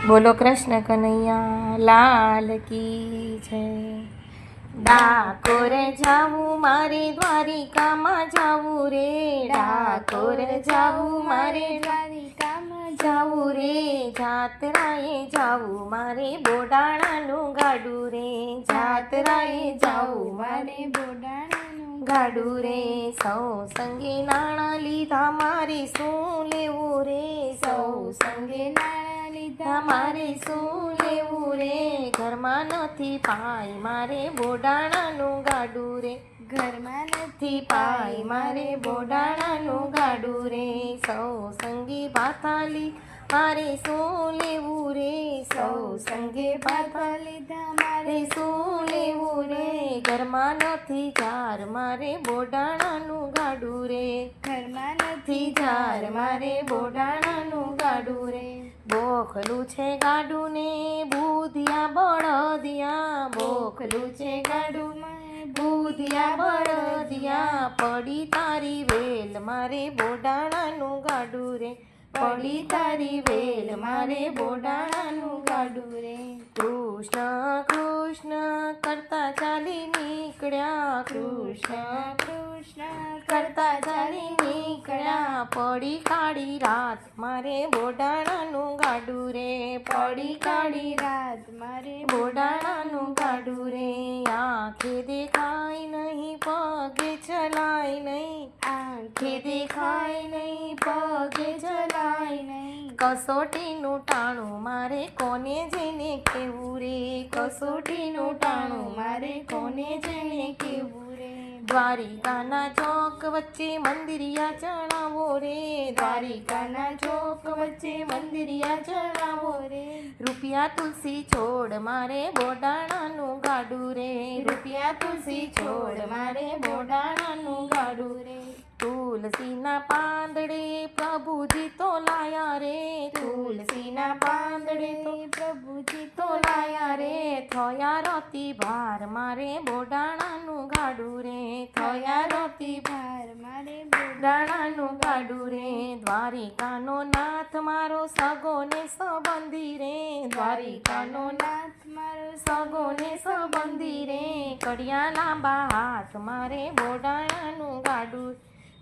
બોલો કૃષ્ણ કનૈયા લાલ કી જય। ડાકોર જાવું મારે દ્વારિકામાં જાવું રે, ડાકોર જાવું મારે દ્વારિકામાં જાવું રે, જાત્રાએ જાવું મારે બોડાણાનું ગાડું રે, જાત્રાએ જાવું મારે બોડાણાનું ગાડું રે। સૌ સંગે નાણાં લીધા મારે શું લેવું રે, સૌ સંગે નાણાં લીધા મારે શું લેવું રે, ઘરમાં નથી પાય મારે બોડાણાનું ગાડું રે, ઘરમાં નથી પાય મારે બોડાણાનું ગાડું રે। સૌ સંગે ભાથાલી મારે શું લેવું રે, સૌ સંગે ભાથા લીધા મારે શું લેવું રે, ઘરમાં નથી જાર મારે બોડાણાનું ગાડું રે, ઘરમાં નથી જાર મારે બોડાણાનું ગાડું રે। બોખલું છે ગાડું ને બુધિયા બળદિયા, બોખલું છે ગાડું બુધિયા બળદિયા, પડી તારી વેલ મારે બોડાણાનું ગાડું રે, પડી તારી વેલ મારે બોડાણાનું ગાડું રે। કૃષ્ણ કૃષ્ણ કરતા ચાલી નીકળ્યા, કૃષ્ણ કૃષ્ણ કરતા ચાલી નીકળ્યા, પડી કાળી રાત મારે બોડાણાનું ગાડું રે, પડી કાળી રાત મારે બોડાણાનું ગાડું રે। આંખે દેખાય નહીં પગે ચલાય નહીં, આંખે દેખાય નહીં પગે ચલાય નહીં, કસોટીનું ટાણું મારે કોને જઈને કેવું રે, કસોટીનું ટાણું મારે કોને જઈને કેવું રે। દ્વારિકાના ચોક વચ્ચે મંદિરિયા ચણાવો રે, દ્વારિકાના ચોક વચ્ચે મંદિરિયા ચણાવો રે, રૂપિયા તુલસી છોડ મારે બોડાણાનું ગાડું રે, રૂપિયા તુલસી છોડ મારે બોડાણાનું ગાડું રે। તુલસીના પાંદડે પ્રભુજી તો લાયા રે, તુલસીના પાંદડે તો પ્રભુજી તો લાયા રે, થયા રતી ભાર મારે બોડાણાનું ગાડું રે, થયા રતી ભાર મારે બોડાણાનું ગાડું રે। દ્વારિકાનો નાથ મારો સગો ને સંબંધી રે, દ્વારિકાનો નાથ મારો સગો ને સંબંધી રે, કડિયા લાંબા હાથ મારે બોડાણાનું ગાડું,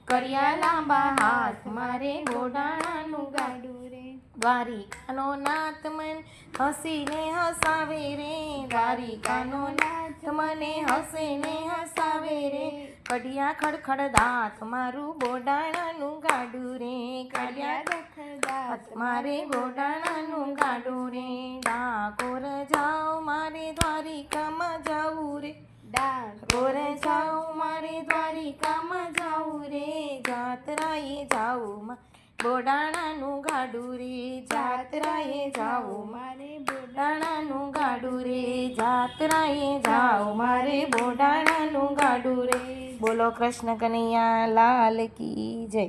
કડિયા લાંબા હાથ મારે બોડાણાનું ગાડું રે। દ્વારિકાનો નાથ મને હસીને હસાવે રે, દ્વારિકાનો નાથ મને હસીને હસાવે રે, કડિયા ખડખડ દાંત મારું બોડાણાનું ગાડું રે, કડિયા ખડખડ દાંત મારે બોડાણાનું ગાડું રે। ડાકોર જાઉં મારે દ્વારિકામાં જાવું રે, ડાકોર જાઉં મારે દ્વારિકામાં જાવું રે, જાત્રાએ જાવું બોડાણાનું ગાડું રે, જાત્રાએ જાવું મારે બોડાણાનું ગાડું રે, જાત્રાએ જાવું મારે બોડાણાનું ગાડું રે। બોલો કૃષ્ણ કનૈયા લાલ કી જય।